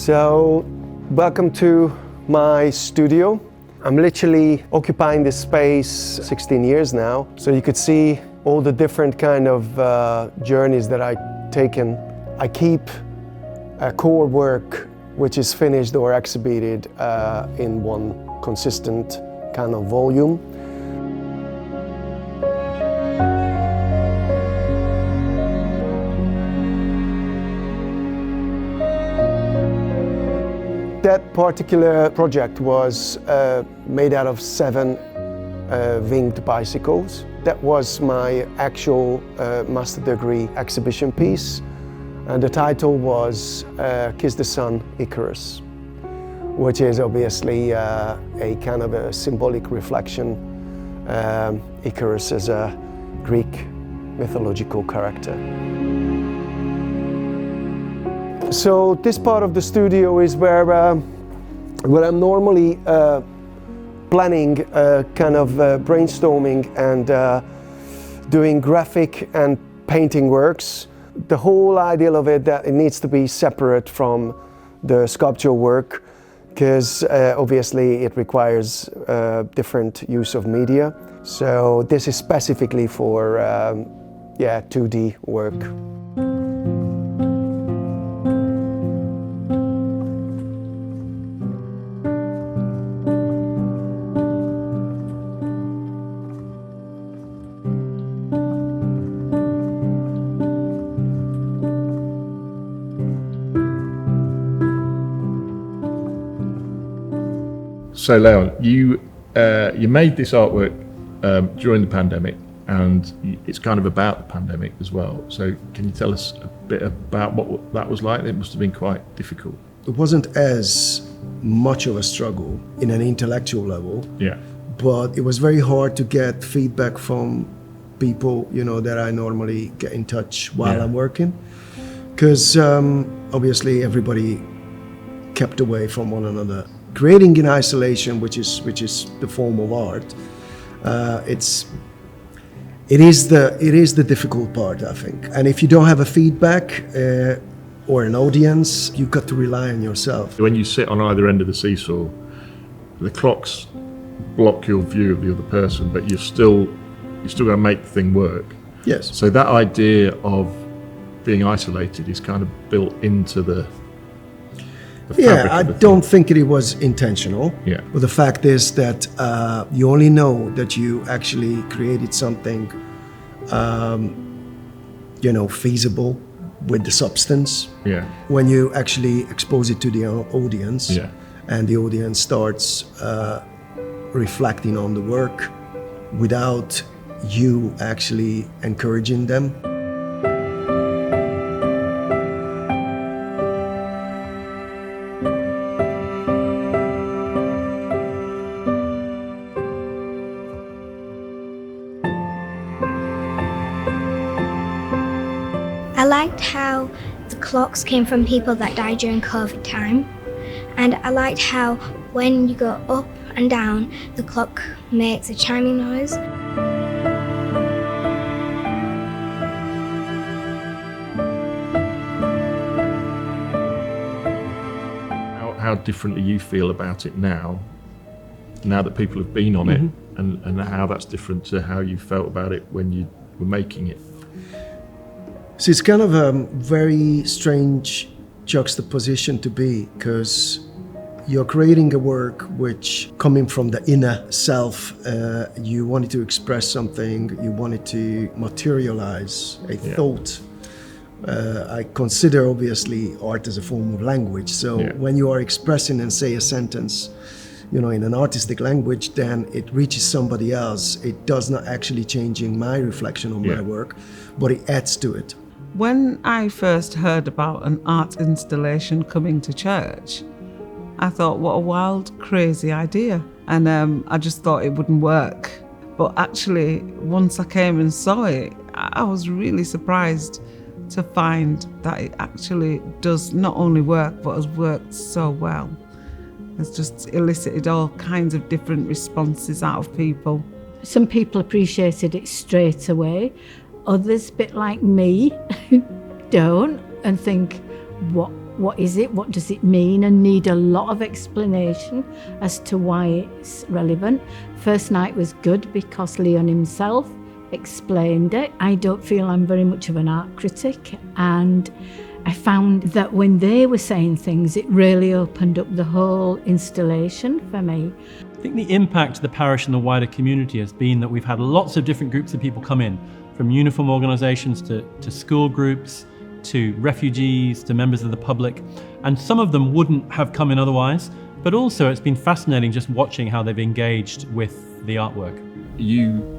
So, welcome to my studio. I'm literally occupying this space 16 years now, so you could see all the different kind of journeys that I've taken. I keep a core work which is finished or exhibited in one consistent kind of volume. That particular project was made out of 7 winged bicycles. That was my actual master degree exhibition piece. And the title was Kiss the Sun, Icarus, which is obviously a kind of a symbolic reflection. Icarus is a Greek mythological character. So this part of the studio is where I'm normally planning, kind of brainstorming and doing graphic and painting works. The whole idea of it that it needs to be separate from the sculptural work, because obviously it requires different use of media. So this is specifically for 2D work. So Leon, you made this artwork during the pandemic, and it's kind of about the pandemic as well. So can you tell us a bit about what that was like? It must have been quite difficult. It wasn't as much of a struggle in an intellectual level, but it was very hard to get feedback from people, that I normally get in touch while I'm working, because obviously everybody kept away from one another. Creating in isolation, which is the form of art, it is the difficult part, I think. And if you don't have a feedback or an audience, you've got to rely on yourself. When you sit on either end of the seesaw, the clocks block your view of the other person, but you're still going to make the thing work. Yes. So that idea of being isolated is kind of built into the I don't think it was intentional. Yeah. But the fact is that you only know that you actually created something, feasible with the substance. Yeah. When you actually expose it to the audience, and the audience starts reflecting on the work without you actually encouraging them. I liked how the clocks came from people that died during COVID time, and I liked how when you go up and down, the clock makes a chiming noise. How differently you feel about it now that people have been on it, and how that's different to how you felt about it when you were making it? So it's kind of a very strange juxtaposition to be, because you're creating a work which, coming from the inner self, you wanted to express something, you wanted to materialize a thought. I consider obviously art as a form of language. So when you are expressing and say a sentence, in an artistic language, then it reaches somebody else. It does not actually changing my reflection on my work, but it adds to it. When I first heard about an art installation coming to church, I thought, what a wild, crazy idea. And I just thought it wouldn't work. But actually, once I came and saw it, I was really surprised to find that it actually does not only work, but has worked so well. It's just elicited all kinds of different responses out of people. Some people appreciated it straight away. Others, a bit like me, don't, and think, what what is it, what does it mean, and need a lot of explanation as to why it's relevant. First night was good because Leon himself explained it. I don't feel I'm very much of an art critic, and I found that when they were saying things, it really opened up the whole installation for me. I think the impact to the parish and the wider community has been that we've had lots of different groups of people come in, from uniform organisations to school groups, to refugees, to members of the public, and some of them wouldn't have come in otherwise, but also it's been fascinating just watching how they've engaged with the artwork. You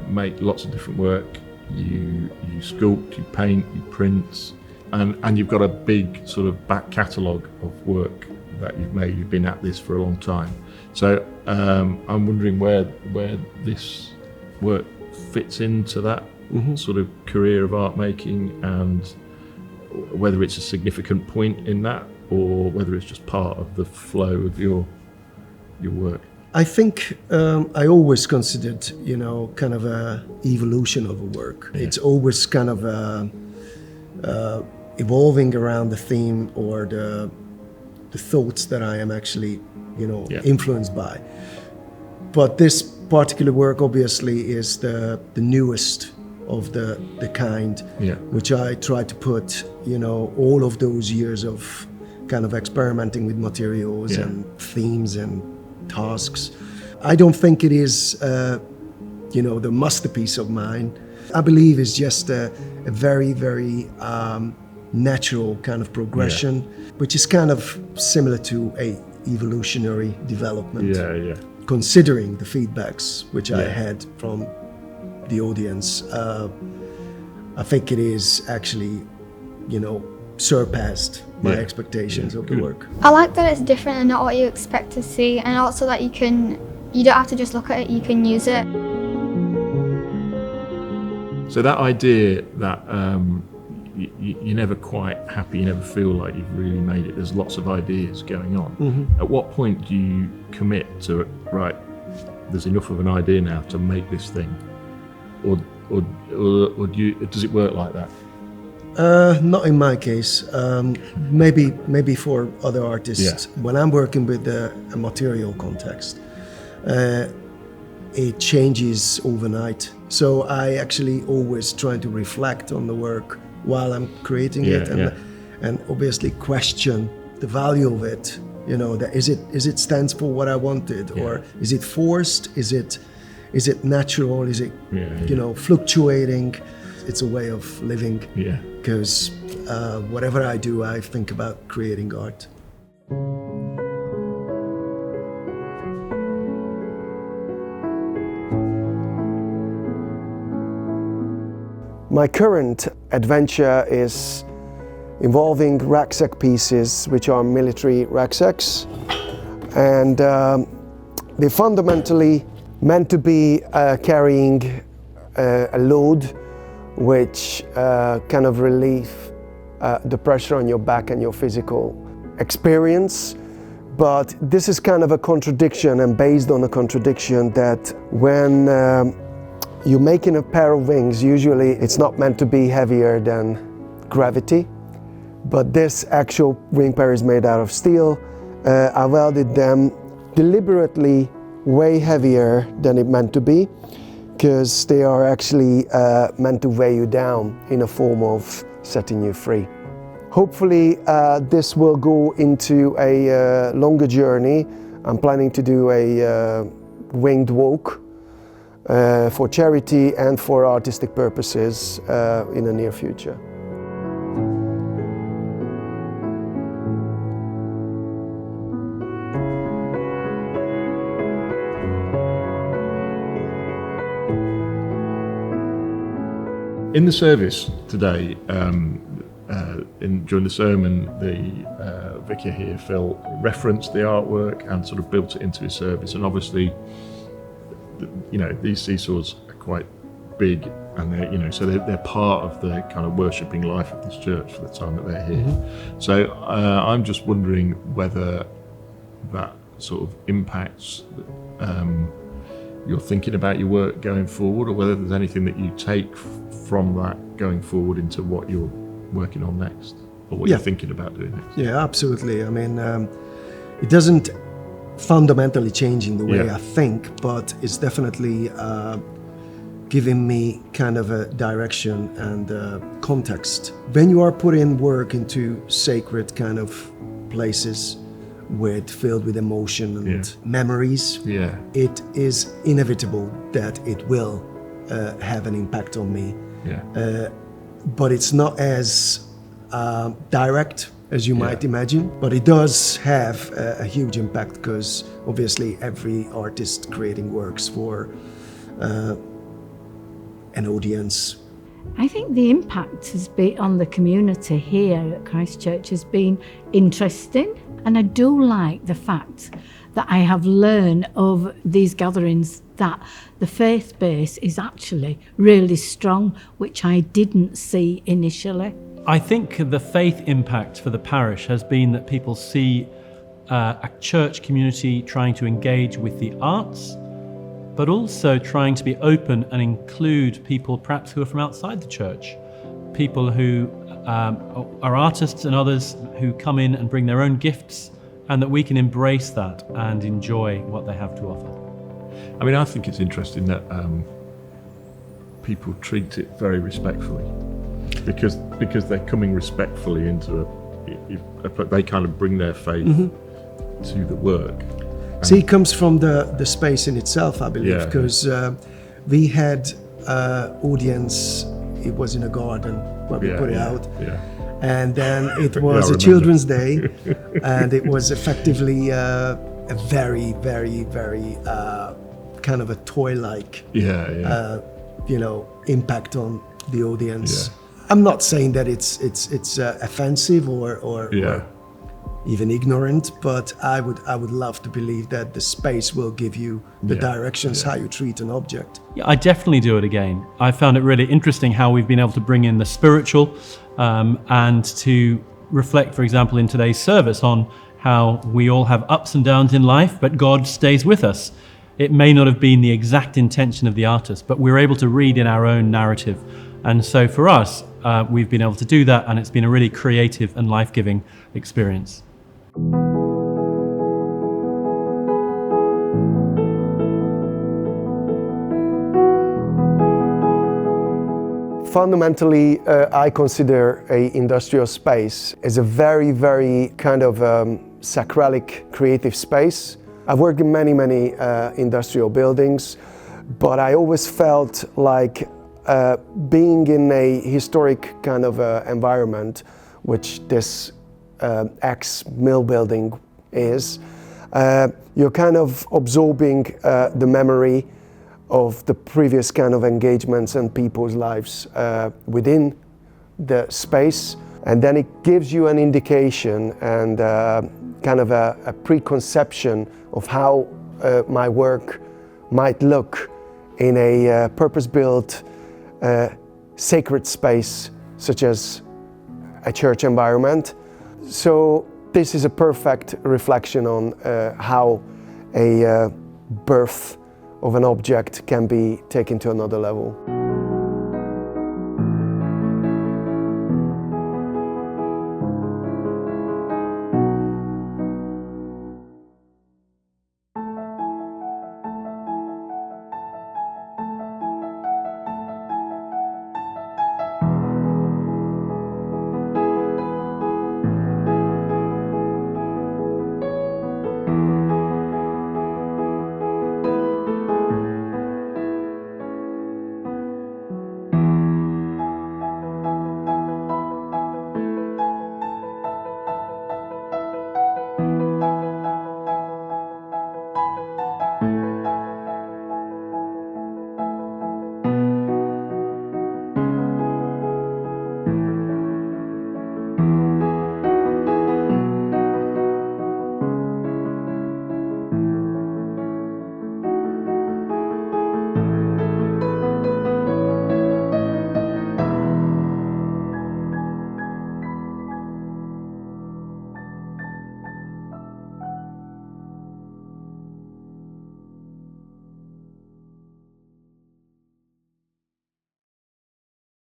make lots of different work, you sculpt, you paint, you print, and you've got a big sort of back catalogue of work that you've made. You've been at this for a long time. So I'm wondering where this work fits into that sort of career of art making, and whether it's a significant point in that, or whether it's just part of the flow of your work. I think I always considered, kind of a evolution of a work. Yeah. It's always kind of evolving around the theme or the thoughts that I am actually, influenced by. But this particular work obviously is the newest of the kind, which I try to put, all of those years of kind of experimenting with materials and themes and tasks. I don't think it is, the masterpiece of mine. I believe it's just a very, very natural kind of progression, which is kind of similar to a evolutionary development. Considering the feedbacks which I had from the audience, I think it is actually, surpassed my expectations of the work. I like that it's different and not what you expect to see, and also that you don't have to just look at it, you can use it. So that idea that you're never quite happy, you never feel like you've really made it, there's lots of ideas going on. At what point do you commit to, right, there's enough of an idea now to make this thing? Or does it work like that? Not in my case. Maybe for other artists. When I'm working with a material context, it changes overnight. So I actually always try to reflect on the work while I'm creating it, and obviously question the value of it. That is it stands for what I wanted, or is it forced? Is it natural? Is it fluctuating? It's a way of living. Because whatever I do, I think about creating art. My current adventure is involving rucksack pieces, which are military rucksacks, and they're fundamentally meant to be carrying a load which kind of relieve the pressure on your back and your physical experience. But this is kind of a contradiction, and based on a contradiction, that when you're making a pair of wings, usually it's not meant to be heavier than gravity, but this actual wing pair is made out of steel. I welded them deliberately way heavier than it meant to be, because they are actually meant to weigh you down in a form of setting you free. Hopefully this will go into a longer journey. I'm planning to do a winged walk for charity and for artistic purposes in the near future. In the service today, during the sermon, the vicar here, Phil, referenced the artwork and sort of built it into his service. And obviously, these seesaws are quite big, and they're part of the kind of worshipping life of this church for the time that they're here. So I'm just wondering whether that sort of impacts your thinking about your work going forward, or whether there's anything that you take from that going forward into what you're working on next. or what you're thinking about doing next? Yeah, absolutely. I mean, it doesn't fundamentally changing the way I think, but it's definitely giving me kind of a direction and context. When you are putting work into sacred kind of places filled with emotion and memories, it is inevitable that it will have an impact on me. But it's not as direct as you might imagine, but it does have a huge impact, because obviously every artist creating works for an audience. I think the impact has been on the community here at Christ Church has been interesting, and I do like the fact that I have learned of these gatherings that the faith base is actually really strong, which I didn't see initially. I think the faith impact for the parish has been that people see a church community trying to engage with the arts, but also trying to be open and include people perhaps who are from outside the church, people who are artists and others who come in and bring their own gifts, and that we can embrace that and enjoy what they have to offer. I mean, I think it's interesting that people treat it very respectfully, because they're coming respectfully into they kind of bring their faith to the work. See, it comes from the space in itself, I believe, because we had audience, it was in a garden where we put it out. And then it was a children's day, and it was effectively a very, very, very kind of a toy-like, impact on the audience. I'm not saying that it's offensive or even ignorant, but I would love to believe that the space will give you the directions how you treat an object. Yeah, I definitely do it again. I found it really interesting how we've been able to bring in the spiritual and to reflect, for example, in today's service on how we all have ups and downs in life, but God stays with us. It may not have been the exact intention of the artist, but we're able to read in our own narrative. And so for us, we've been able to do that, and it's been a really creative and life-giving experience. Fundamentally, I consider an industrial space as a very, very kind of sacralic creative space. I've worked in many industrial buildings, but I always felt like being in a historic kind of environment, which this ex-mill building is, you're kind of absorbing the memory of the previous kind of engagements and people's lives within the space, and then it gives you an indication and kind of a preconception of how my work might look in a purpose-built sacred space such as a church environment. So this is a perfect reflection on how a birth of an object can be taken to another level.